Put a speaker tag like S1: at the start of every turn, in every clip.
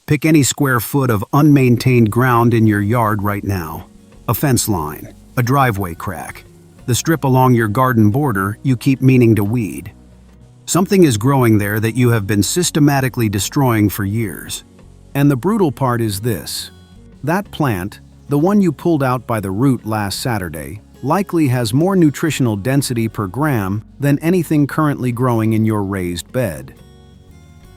S1: Pick any square foot of unmaintained ground in your yard right now. A fence line, a driveway crack, the strip along your garden border you keep meaning to weed. Something is growing there that you have been systematically destroying for years. And the brutal part is this. That plant, the one you pulled out by the root last Saturday, likely has more nutritional density per gram than anything currently growing in your raised bed.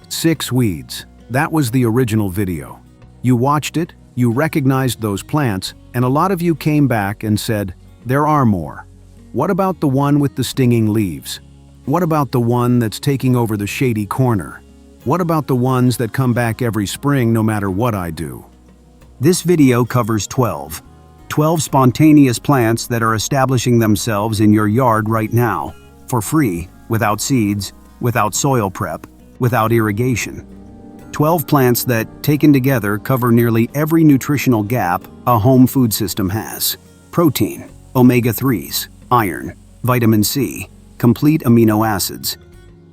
S1: 6 weeds. That was the original video. You watched it, you recognized those plants, and a lot of you came back and said, there are more. What about the one with the stinging leaves? What about the one that's taking over the shady corner? What about the ones that come back every spring no matter what I do? This video covers 12 spontaneous plants that are establishing themselves in your yard right now, for free, without seeds, without soil prep, without irrigation. 12 plants that, taken together, cover nearly every nutritional gap a home food system has. Protein, omega-3s, iron, vitamin C, complete amino acids.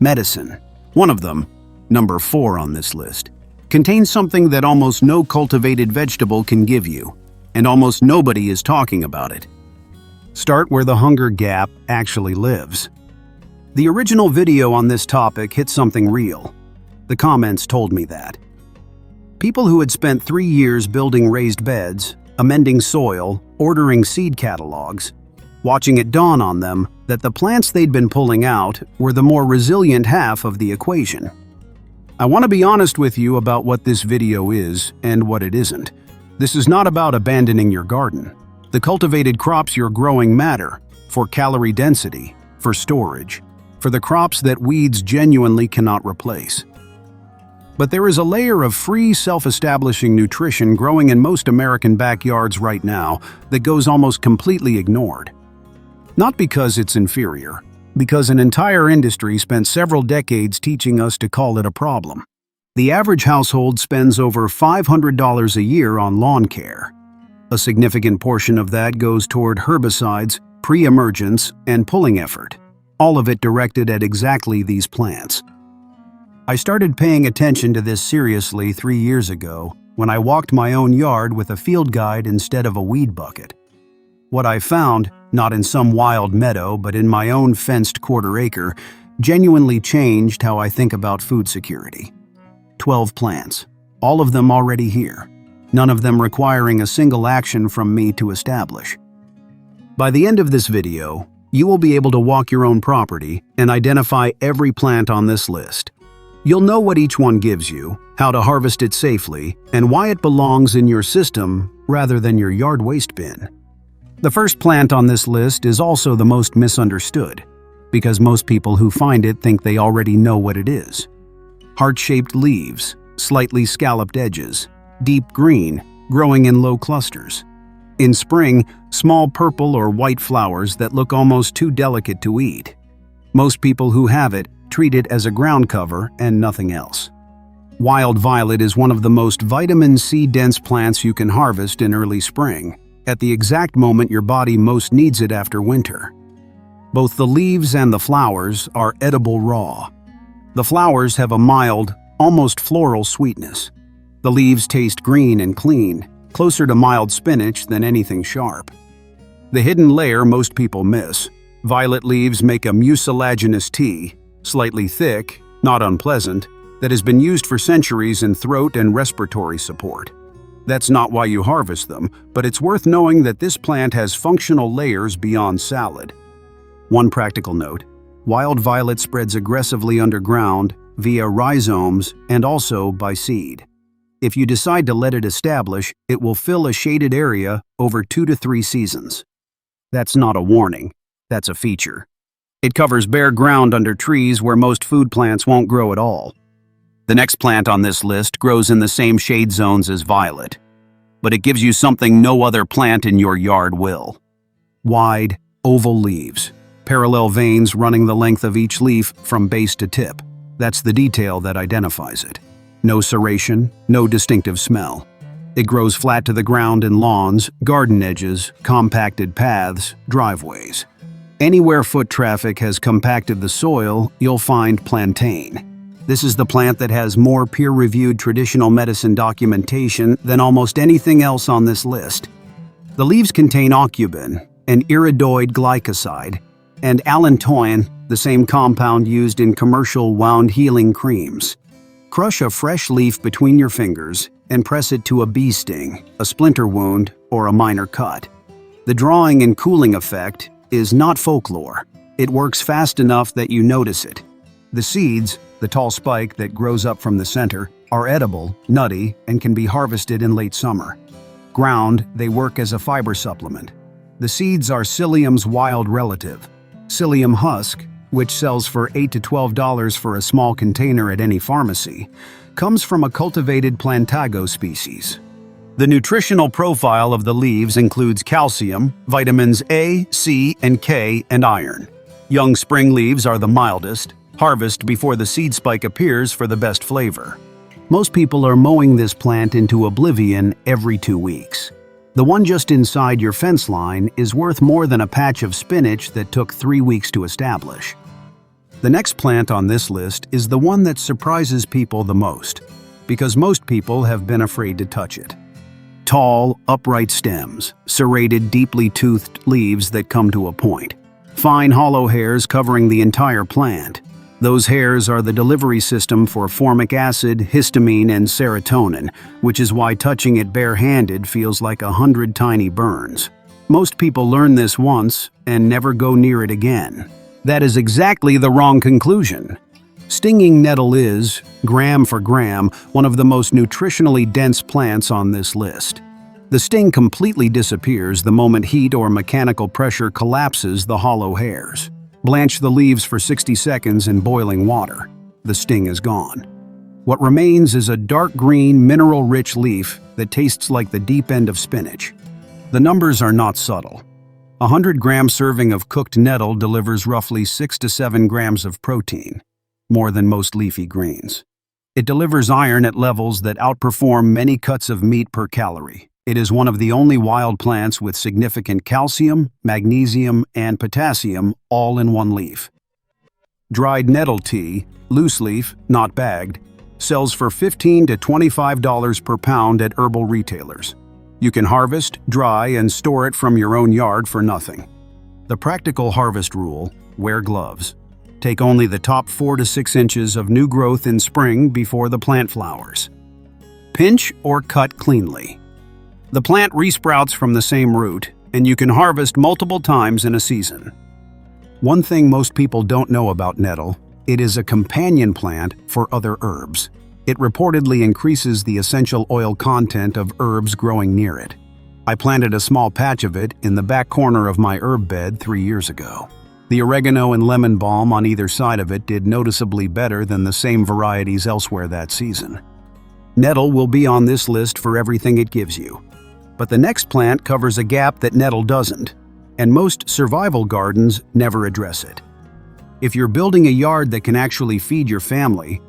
S1: Medicine. One of them, number 4 on this list, contains something that almost no cultivated vegetable can give you, and almost nobody is talking about it. Start where the hunger gap actually lives. The original video on this topic hit something real. The comments told me that. People who had spent 3 years building raised beds, amending soil, ordering seed catalogs, watching it dawn on them that the plants they'd been pulling out were the more resilient half of the equation. I want to be honest with you about what this video is and what it isn't. This is not about abandoning your garden. The cultivated crops you're growing matter for calorie density, for storage, for the crops that weeds genuinely cannot replace. But there is a layer of free, self-establishing nutrition growing in most American backyards right now that goes almost completely ignored. Not because it's inferior, because an entire industry spent several decades teaching us to call it a problem. The average household spends over $500 a year on lawn care. A significant portion of that goes toward herbicides, pre-emergence, and pulling effort, all of it directed at exactly these plants. I started paying attention to this seriously 3 years ago when I walked my own yard with a field guide instead of a weed bucket. What I found, not in some wild meadow but in my own fenced quarter-acre, genuinely changed how I think about food security. 12 plants, all of them already here, none of them requiring a single action from me to establish. By the end of this video, you will be able to walk your own property and identify every plant on this list. You'll know what each one gives you, how to harvest it safely, and why it belongs in your system rather than your yard waste bin. The first plant on this list is also the most misunderstood, because most people who find it think they already know what it is. Heart-shaped leaves, slightly scalloped edges, deep green, growing in low clusters. In spring, small purple or white flowers that look almost too delicate to eat. Most people who have it treat it as a ground cover and nothing else. Wild violet is one of the most vitamin C-dense plants you can harvest in early spring, at the exact moment your body most needs it after winter. Both the leaves and the flowers are edible raw. The flowers have a mild, almost floral sweetness. The leaves taste green and clean, closer to mild spinach than anything sharp. The hidden layer most people miss. Violet leaves make a mucilaginous tea, slightly thick, not unpleasant, that has been used for centuries in throat and respiratory support. That's not why you harvest them, but it's worth knowing that this plant has functional layers beyond salad. One practical note, wild violet spreads aggressively underground via rhizomes and also by seed. If you decide to let it establish, it will fill a shaded area over 2 to 3 seasons. That's not a warning, that's a feature. It covers bare ground under trees where most food plants won't grow at all. The next plant on this list grows in the same shade zones as violet, but it gives you something no other plant in your yard will. Wide, oval leaves, parallel veins running the length of each leaf from base to tip. That's the detail that identifies it. No serration, no distinctive smell. It grows flat to the ground in lawns, garden edges, compacted paths, driveways. Anywhere foot traffic has compacted the soil, you'll find plantain. This is the plant that has more peer-reviewed traditional medicine documentation than almost anything else on this list. The leaves contain aucubin, an iridoid glycoside, and allantoin, the same compound used in commercial wound healing creams. Crush a fresh leaf between your fingers and press it to a bee sting, a splinter wound, or a minor cut. The drawing and cooling effect is not folklore. It works fast enough that you notice it. The seeds, the tall spike that grows up from the center, are edible, nutty, and can be harvested in late summer. Ground, they work as a fiber supplement. The seeds are psyllium's wild relative. Psyllium husk, which sells for $8 to $12 for a small container at any pharmacy, comes from a cultivated Plantago species. The nutritional profile of the leaves includes calcium, vitamins A, C, and K, and iron. Young spring leaves are the mildest. Harvest before the seed spike appears for the best flavor. Most people are mowing this plant into oblivion every 2 weeks. The one just inside your fence line is worth more than a patch of spinach that took 3 weeks to establish. The next plant on this list is the one that surprises people the most, because most people have been afraid to touch it. Tall, upright stems, serrated, deeply toothed leaves that come to a point. Fine hollow hairs covering the entire plant. Those hairs are the delivery system for formic acid, histamine, and serotonin, which is why touching it barehanded feels like 100 tiny burns. Most people learn this once and never go near it again. That is exactly the wrong conclusion. Stinging nettle is, gram for gram, one of the most nutritionally dense plants on this list. The sting completely disappears the moment heat or mechanical pressure collapses the hollow hairs. Blanch the leaves for 60 seconds in boiling water. The sting is gone. What remains is a dark green, mineral-rich leaf that tastes like the deep end of spinach. The numbers are not subtle. A 100-gram serving of cooked nettle delivers roughly 6 to 7 grams of protein, more than most leafy greens. It delivers iron at levels that outperform many cuts of meat per calorie. It is one of the only wild plants with significant calcium, magnesium, and potassium all in one leaf. Dried nettle tea, loose leaf, not bagged, sells for $15 to $25 per pound at herbal retailers. You can harvest, dry, and store it from your own yard for nothing. The practical harvest rule: wear gloves. Take only the top 4 to 6 inches of new growth in spring before the plant flowers. Pinch or cut cleanly. The plant resprouts from the same root, and you can harvest multiple times in a season. One thing most people don't know about nettle: it is a companion plant for other herbs. It reportedly increases the essential oil content of herbs growing near it. I planted a small patch of it in the back corner of my herb bed 3 years ago. The oregano and lemon balm on either side of it did noticeably better than the same varieties elsewhere that season. Nettle will be on this list for everything it gives you. But the next plant covers a gap that nettle doesn't, and most survival gardens never address it. If you're building a yard that can actually feed your family,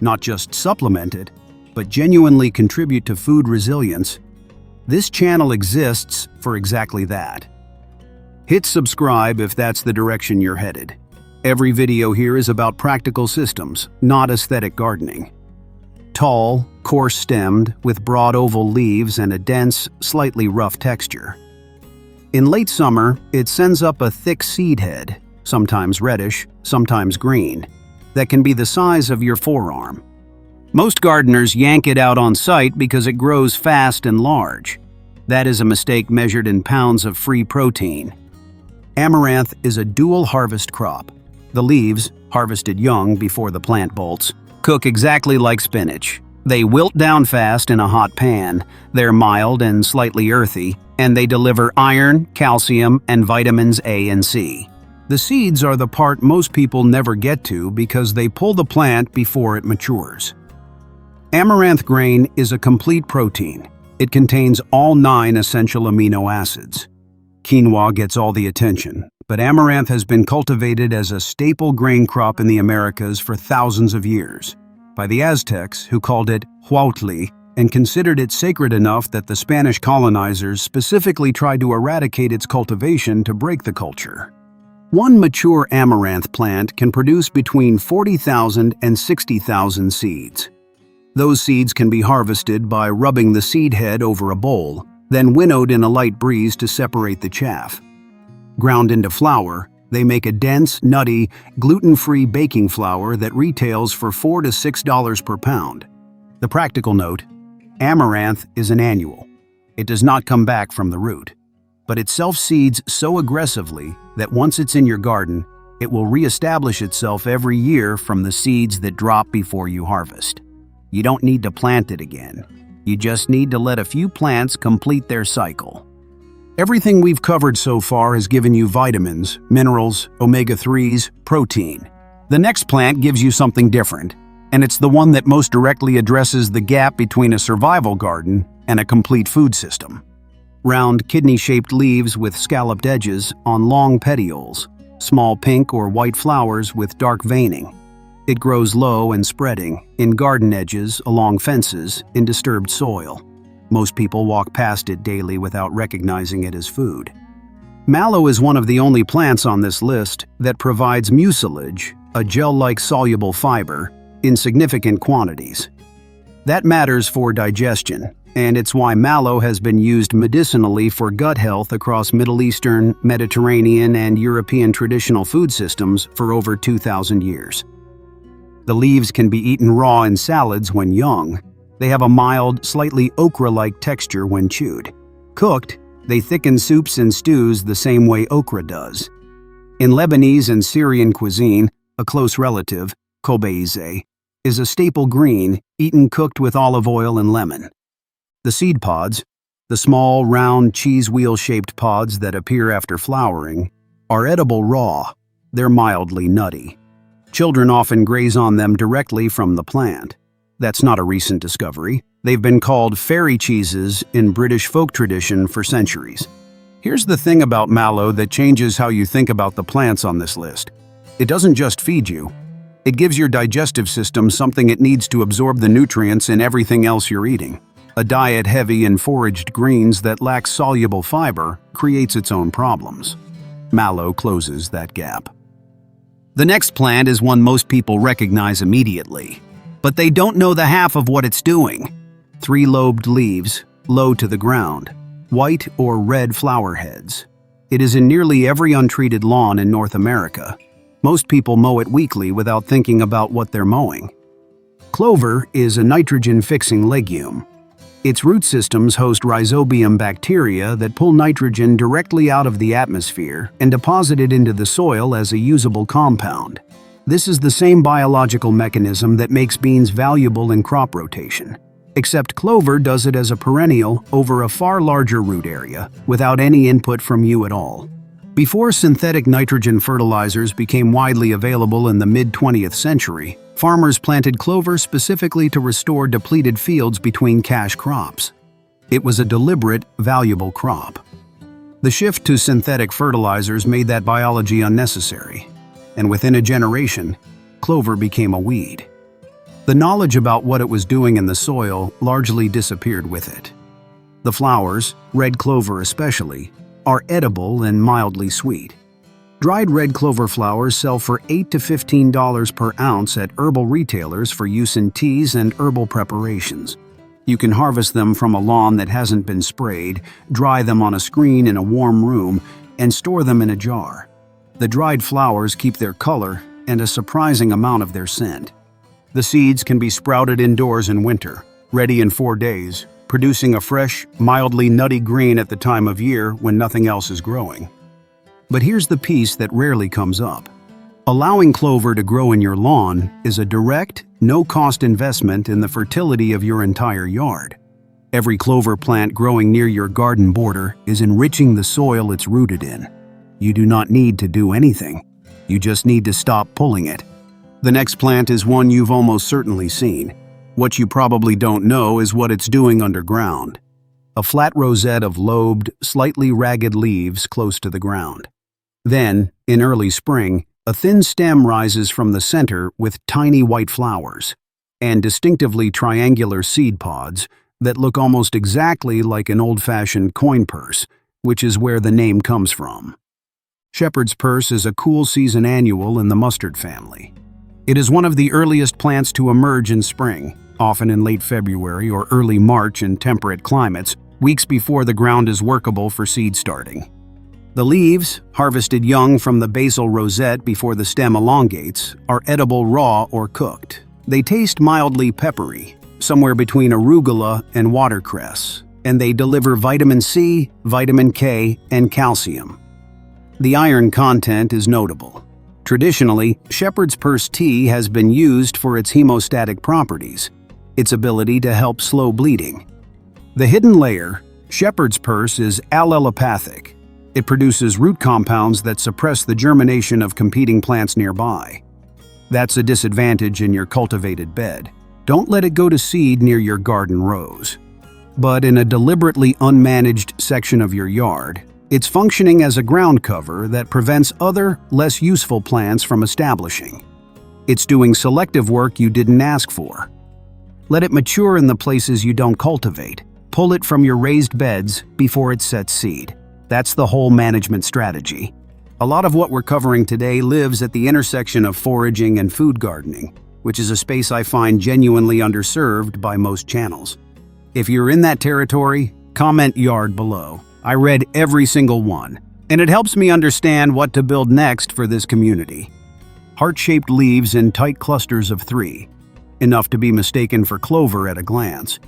S1: not just supplement it, but genuinely contribute to food resilience, this channel exists for exactly that. Hit subscribe if that's the direction you're headed. Every video here is about practical systems, not aesthetic gardening. Tall, coarse-stemmed, with broad oval leaves and a dense, slightly rough texture. In late summer, it sends up a thick seed head, sometimes reddish, sometimes green, that can be the size of your forearm. Most gardeners yank it out on site because it grows fast and large. That is a mistake measured in pounds of free protein. Amaranth is a dual harvest crop. The leaves, harvested young before the plant bolts, cook exactly like spinach. They wilt down fast in a hot pan. They're mild and slightly earthy, and they deliver iron, calcium, and vitamins A and C. The seeds are the part most people never get to because they pull the plant before it matures. Amaranth grain is a complete protein. It contains all 9 essential amino acids. Quinoa gets all the attention, but amaranth has been cultivated as a staple grain crop in the Americas for thousands of years, by the Aztecs, who called it huautli and considered it sacred enough that the Spanish colonizers specifically tried to eradicate its cultivation to break the culture. One mature amaranth plant can produce between 40,000 and 60,000 seeds. Those seeds can be harvested by rubbing the seed head over a bowl, then winnowed in a light breeze to separate the chaff. Ground into flour, they make a dense, nutty, gluten-free baking flour that retails for $4 to $6 per pound. The practical note: amaranth is an annual. It does not come back from the root, but it self-seeds so aggressively that once it's in your garden, it will reestablish itself every year from the seeds that drop before you harvest. You don't need to plant it again. You just need to let a few plants complete their cycle. Everything we've covered so far has given you vitamins, minerals, omega-3s, protein. The next plant gives you something different, and it's the one that most directly addresses the gap between a survival garden and a complete food system. Round, kidney-shaped leaves with scalloped edges on long petioles, small pink or white flowers with dark veining. It grows low and spreading, in garden edges, along fences, in disturbed soil. Most people walk past it daily without recognizing it as food. Mallow is one of the only plants on this list that provides mucilage, a gel-like soluble fiber, in significant quantities. That matters for digestion, and it's why mallow has been used medicinally for gut health across Middle Eastern, Mediterranean, and European traditional food systems for over 2,000 years. The leaves can be eaten raw in salads when young. They have a mild, slightly okra-like texture when chewed. Cooked, they thicken soups and stews the same way okra does. In Lebanese and Syrian cuisine, a close relative, kobeize, is a staple green, eaten cooked with olive oil and lemon. The seed pods, the small, round, cheese wheel-shaped pods that appear after flowering, are edible raw. They're mildly nutty. Children often graze on them directly from the plant. That's not a recent discovery. They've been called fairy cheeses in British folk tradition for centuries. Here's the thing about mallow that changes how you think about the plants on this list. It doesn't just feed you. It gives your digestive system something it needs to absorb the nutrients in everything else you're eating. A diet heavy in foraged greens that lacks soluble fiber creates its own problems. Mallow closes that gap. The next plant is one most people recognize immediately, but they don't know the half of what it's doing. Three-lobed leaves, low to the ground, white or red flower heads. It is in nearly every untreated lawn in North America. Most people mow it weekly without thinking about what they're mowing. Clover is a nitrogen-fixing legume. Its root systems host rhizobium bacteria that pull nitrogen directly out of the atmosphere and deposit it into the soil as a usable compound. This is the same biological mechanism that makes beans valuable in crop rotation, except clover does it as a perennial over a far larger root area without any input from you at all. Before synthetic nitrogen fertilizers became widely available in the mid-20th century, farmers planted clover specifically to restore depleted fields between cash crops. It was a deliberate, valuable crop. The shift to synthetic fertilizers made that biology unnecessary, and within a generation, clover became a weed. The knowledge about what it was doing in the soil largely disappeared with it. The flowers, red clover especially, are edible and mildly sweet. Dried red clover flowers sell for $8 to $15 per ounce at herbal retailers for use in teas and herbal preparations. You can harvest them from a lawn that hasn't been sprayed, dry them on a screen in a warm room, and store them in a jar. The dried flowers keep their color and a surprising amount of their scent. The seeds can be sprouted indoors in winter, ready in 4 days, producing a fresh, mildly nutty green at the time of year when nothing else is growing. But here's the piece that rarely comes up. Allowing clover to grow in your lawn is a direct, no-cost investment in the fertility of your entire yard. Every clover plant growing near your garden border is enriching the soil it's rooted in. You do not need to do anything. You just need to stop pulling it. The next plant is one you've almost certainly seen. What you probably don't know is what it's doing underground. A flat rosette of lobed, slightly ragged leaves close to the ground. Then, in early spring, a thin stem rises from the center with tiny white flowers and distinctively triangular seed pods that look almost exactly like an old-fashioned coin purse, which is where the name comes from. Shepherd's purse is a cool season annual in the mustard family. It is one of the earliest plants to emerge in spring, often in late February or early March in temperate climates, weeks before the ground is workable for seed starting. The leaves, harvested young from the basal rosette before the stem elongates, are edible raw or cooked. They taste mildly peppery, somewhere between arugula and watercress, and they deliver vitamin C, vitamin K, and calcium. The iron content is notable. Traditionally, shepherd's purse tea has been used for its hemostatic properties, its ability to help slow bleeding. The hidden layer, shepherd's purse, is allelopathic. It produces root compounds that suppress the germination of competing plants nearby. That's a disadvantage in your cultivated bed. Don't let it go to seed near your garden rows. But in a deliberately unmanaged section of your yard, it's functioning as a ground cover that prevents other, less useful plants from establishing. It's doing selective work you didn't ask for. Let it mature in the places you don't cultivate. Pull it from your raised beds before it sets seed. That's the whole management strategy. A lot of what we're covering today lives at the intersection of foraging and food gardening, which is a space I find genuinely underserved by most channels. If you're in that territory, comment yard below. I read every single one, and it helps me understand what to build next for this community. Heart-shaped leaves in tight clusters of 3, enough to be mistaken for clover at a glance.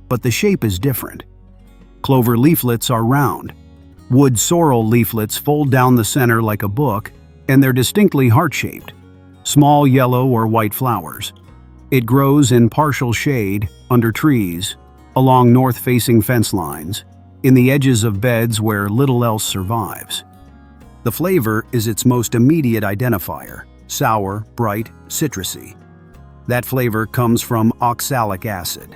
S1: But the shape is different. Clover leaflets are round. Wood sorrel leaflets fold down the center like a book, and they're distinctly heart-shaped. Small yellow or white flowers. It grows in partial shade, under trees, along north-facing fence lines, in the edges of beds where little else survives. The flavor is its most immediate identifier: sour, bright, citrusy. That flavor comes from oxalic acid,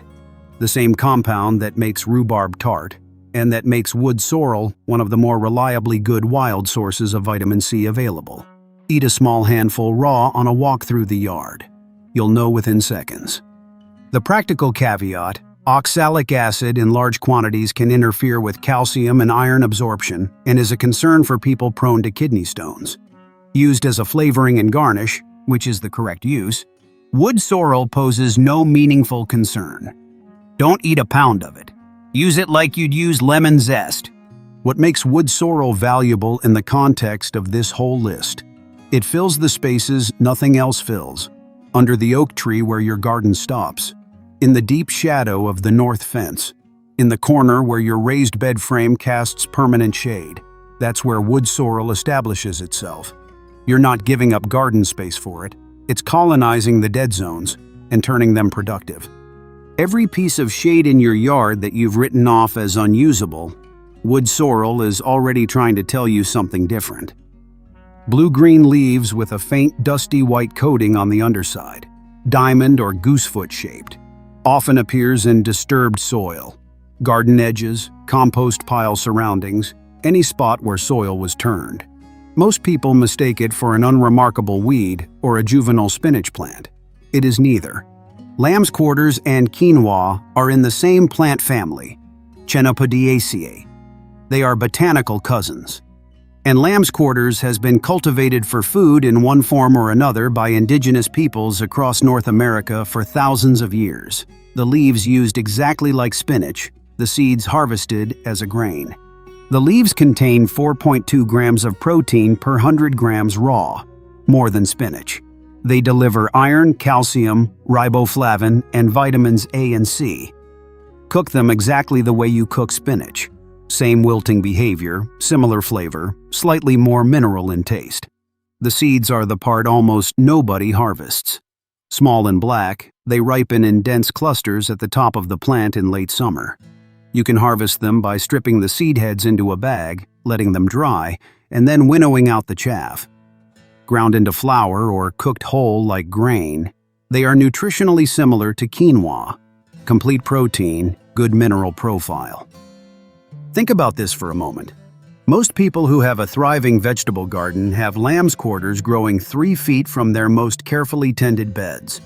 S1: the same compound that makes rhubarb tart and that makes wood sorrel one of the more reliably good wild sources of vitamin C available. Eat a small handful raw on a walk through the yard. You'll know within seconds. The practical caveat: oxalic acid in large quantities can interfere with calcium and iron absorption and is a concern for people prone to kidney stones. Used as a flavoring and garnish, which is the correct use, wood sorrel poses no meaningful concern. Don't eat a pound of it. Use it like you'd use lemon zest. What makes wood sorrel valuable in the context of this whole list? It fills the spaces nothing else fills. Under the oak tree where your garden stops. In the deep shadow of the north fence. In the corner where your raised bed frame casts permanent shade. That's where wood sorrel establishes itself. You're not giving up garden space for it. It's colonizing the dead zones and turning them productive. Every piece of shade in your yard that you've written off as unusable, wood sorrel is already trying to tell you something different. Blue-green leaves with a faint dusty white coating on the underside, diamond or goosefoot shaped, often appears in disturbed soil, garden edges, compost pile surroundings, any spot where soil was turned. Most people mistake it for an unremarkable weed or a juvenile spinach plant. It is neither. Lamb's quarters and quinoa are in the same plant family, Chenopodiaceae. They are botanical cousins. And lamb's quarters has been cultivated for food in one form or another by indigenous peoples across North America for thousands of years. The leaves used exactly like spinach, the seeds harvested as a grain. The leaves contain 4.2 grams of protein per 100 grams raw, more than spinach. They deliver iron, calcium, riboflavin, and vitamins A and C. Cook them exactly the way you cook spinach. Same wilting behavior, similar flavor, slightly more mineral in taste. The seeds are the part almost nobody harvests. Small and black, they ripen in dense clusters at the top of the plant in late summer. You can harvest them by stripping the seed heads into a bag, letting them dry, and then winnowing out the chaff. Ground into flour or cooked whole like grain, they are nutritionally similar to quinoa. Complete protein, good mineral profile. Think about this for a moment. Most people who have a thriving vegetable garden have lamb's quarters growing 3 feet from their most carefully tended beds.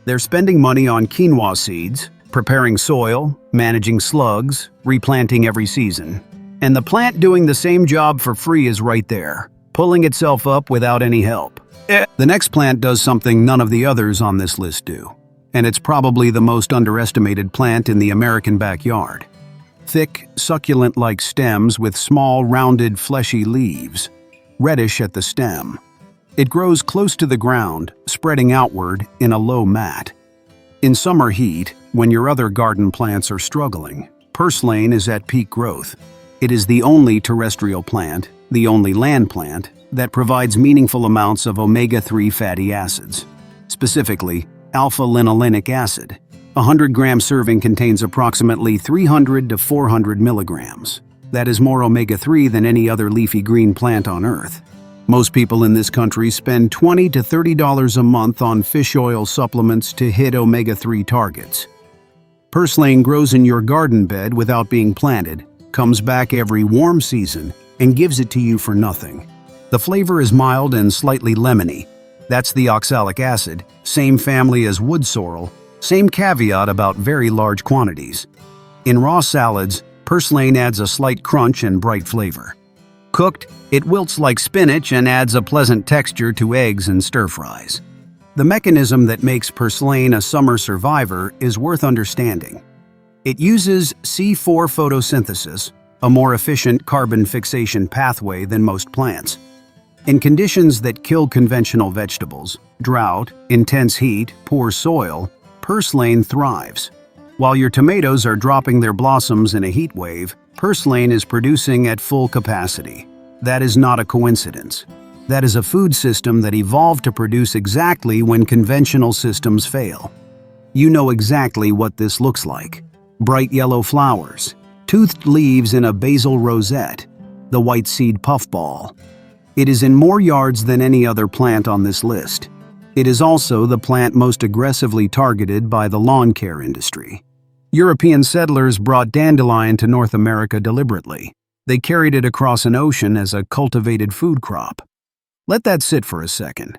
S1: They're spending money on quinoa seeds, preparing soil, managing slugs, replanting every season. And the plant doing the same job for free is right there. pulling itself up without any help. The next plant does something none of the others on this list do, and it's probably the most underestimated plant in the American backyard. Thick, succulent-like stems with small, rounded, fleshy leaves, reddish at the stem. It grows close to the ground, spreading outward in a low mat. In summer heat, when your other garden plants are struggling, Purslane is at peak growth. It is the only terrestrial plant, the only land plant, that provides meaningful amounts of omega-3 fatty acids, specifically alpha-linolenic acid. A 100-gram serving contains approximately 300 to 400 milligrams. That is more omega-3 than any other leafy green plant on Earth. Most people in this country spend $20 to $30 a month on fish oil supplements to hit omega-3 targets. Purslane grows in your garden bed without being planted, comes back every warm season, and gives it to you for nothing. The flavor is mild and slightly lemony. That's the oxalic acid, same family as wood sorrel, same caveat about very large quantities. In raw salads, Purslane adds a slight crunch and bright flavor. Cooked, it wilts like spinach and adds a pleasant texture to eggs and stir-fries. The mechanism that makes Purslane a summer survivor is worth understanding. It uses C4 photosynthesis, a more efficient carbon fixation pathway than most plants. In conditions that kill conventional vegetables, drought, intense heat, poor soil, Purslane thrives. While your tomatoes are dropping their blossoms in a heat wave, Purslane is producing at full capacity. That is not a coincidence. That is a food system that evolved to produce exactly when conventional systems fail. You know exactly what this looks like. Bright yellow flowers, toothed leaves in a basal rosette, the white seed puffball. It is in more yards than any other plant on this list. It is also the plant most aggressively targeted by the lawn care industry. European settlers brought dandelion to North America deliberately. They carried it across an ocean as a cultivated food crop. Let that sit for a second.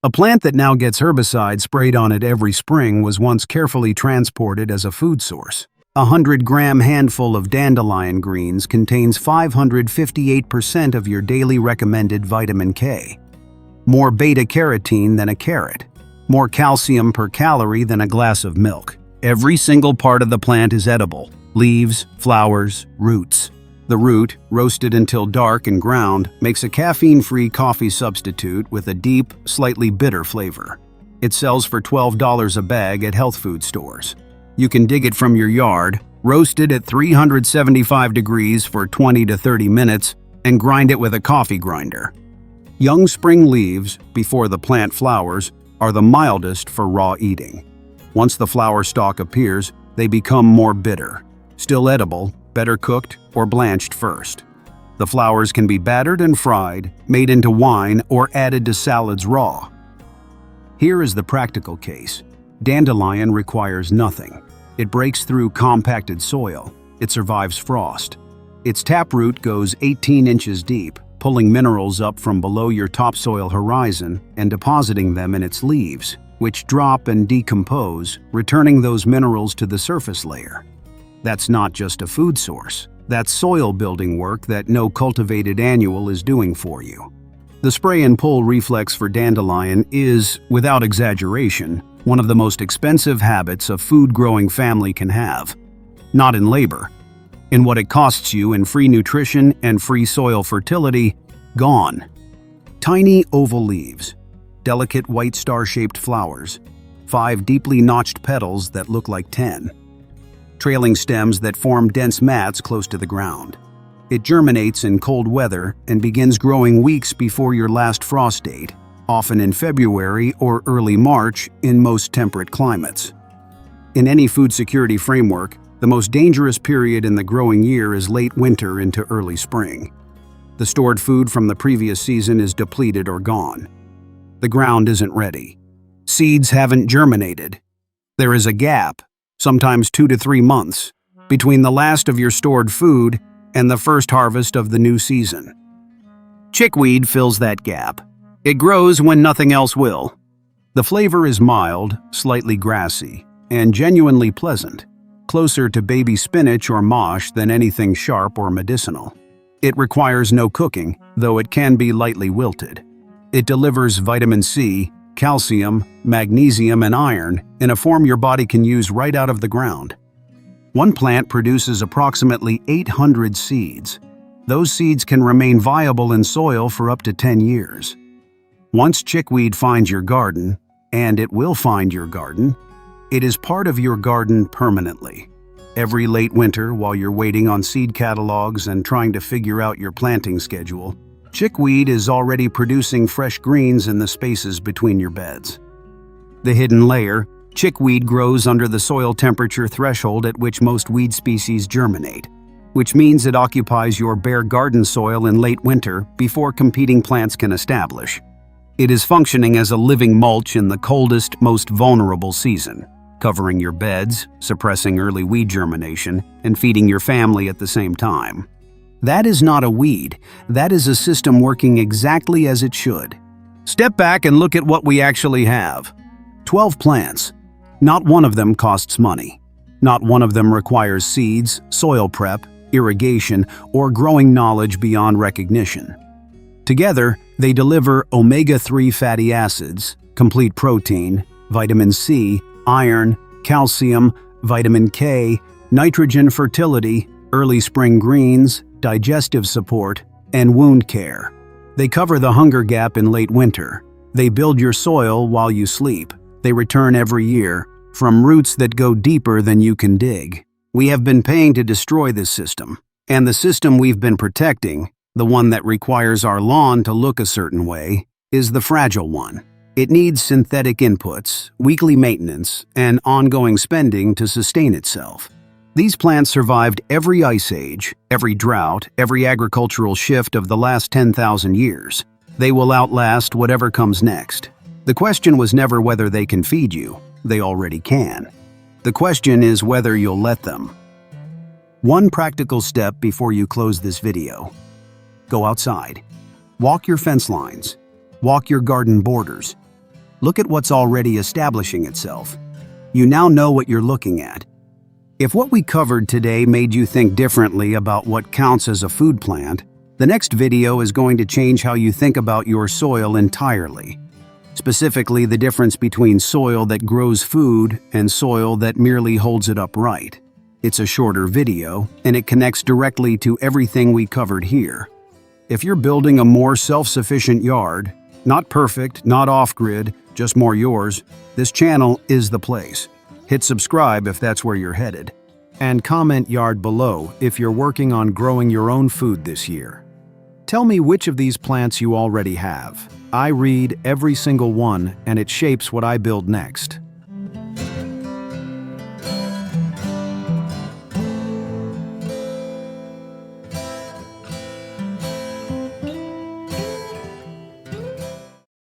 S1: A plant that now gets herbicide sprayed on it every spring was once carefully transported as a food source. A 100-gram handful of dandelion greens contains 558% of your daily recommended vitamin K. More beta-carotene than a carrot. More calcium per calorie than a glass of milk. Every single part of the plant is edible. Leaves, flowers, roots. The root, roasted until dark and ground, makes a caffeine-free coffee substitute with a deep, slightly bitter flavor. It sells for $12 a bag at health food stores. You can dig it from your yard, roast it at 375 degrees for 20 to 30 minutes, and grind it with a coffee grinder. Young spring leaves, before the plant flowers, are the mildest for raw eating. Once the flower stalk appears, they become more bitter. Still edible, better cooked or blanched first. The flowers can be battered and fried, made into wine, or added to salads raw. Here is the practical case. Dandelion requires nothing. It breaks through compacted soil. It survives frost. Its taproot goes 18 inches deep, pulling minerals up from below your topsoil horizon and depositing them in its leaves, which drop and decompose, returning those minerals to the surface layer. That's not just a food source. That's soil building work that no cultivated annual is doing for you. The spray and pull reflex for dandelion is, without exaggeration, one of the most expensive habits a food-growing family can have. Not in labor. In what it costs you in free nutrition and free soil fertility, gone. Tiny oval leaves, delicate white star-shaped flowers, 5 deeply notched petals that look like 10. Trailing stems that form dense mats close to the ground. It germinates in cold weather and begins growing weeks before your last frost date, often in February or early March in most temperate climates. In any food security framework, the most dangerous period in the growing year is late winter into early spring. The stored food from the previous season is depleted or gone. The ground isn't ready. Seeds haven't germinated. There is a gap, sometimes 2 to 3 months, between the last of your stored food and the first harvest of the new season. Chickweed fills that gap. It grows when nothing else will. The flavor is mild, slightly grassy, and genuinely pleasant, closer to baby spinach or mosh than anything sharp or medicinal. It requires no cooking, though it can be lightly wilted. It delivers vitamin C, calcium, magnesium, and iron in a form your body can use right out of the ground. One plant produces approximately 800 seeds. Those seeds can remain viable in soil for up to 10 years. Once chickweed finds your garden, and it will find your garden, it is part of your garden permanently. Every late winter, while you're waiting on seed catalogs and trying to figure out your planting schedule, chickweed is already producing fresh greens in the spaces between your beds. The hidden layer, chickweed grows under the soil temperature threshold at which most weed species germinate, which means it occupies your bare garden soil in late winter before competing plants can establish. It is functioning as a living mulch in the coldest, most vulnerable season, covering your beds, suppressing early weed germination, and feeding your family at the same time. That is not a weed. That is a system working exactly as it should. Step back and look at what we actually have. 12 plants. Not one of them costs money. Not one of them requires seeds, soil prep, irrigation, or growing knowledge beyond recognition. Together, they deliver omega-3 fatty acids, complete protein, vitamin C, iron, calcium, vitamin K, nitrogen fertility, early spring greens, digestive support, and wound care. They cover the hunger gap in late winter. They build your soil while you sleep. They return every year, from roots that go deeper than you can dig. We have been paying to destroy this system, and the system we've been protecting, the one that requires our lawn to look a certain way, is the fragile one. It needs synthetic inputs, weekly maintenance, and ongoing spending to sustain itself. These plants survived every ice age, every drought, every agricultural shift of the last 10,000 years. They will outlast whatever comes next. The question was never whether they can feed you. They already can. The question is whether you'll let them. One practical step before you close this video. Go outside. Walk your fence lines. Walk your garden borders. Look at what's already establishing itself. You now know what you're looking at. If what we covered today made you think differently about what counts as a food plant, the next video is going to change how you think about your soil entirely. Specifically, the difference between soil that grows food and soil that merely holds it upright. It's a shorter video, and it connects directly to everything we covered here. If you're building a more self-sufficient yard, not perfect, not off-grid, just more yours, this channel is the place. Hit subscribe if that's where you're headed. And comment yard below if you're working on growing your own food this year. Tell me which of these plants you already have. I read every single one, and it shapes what I build next.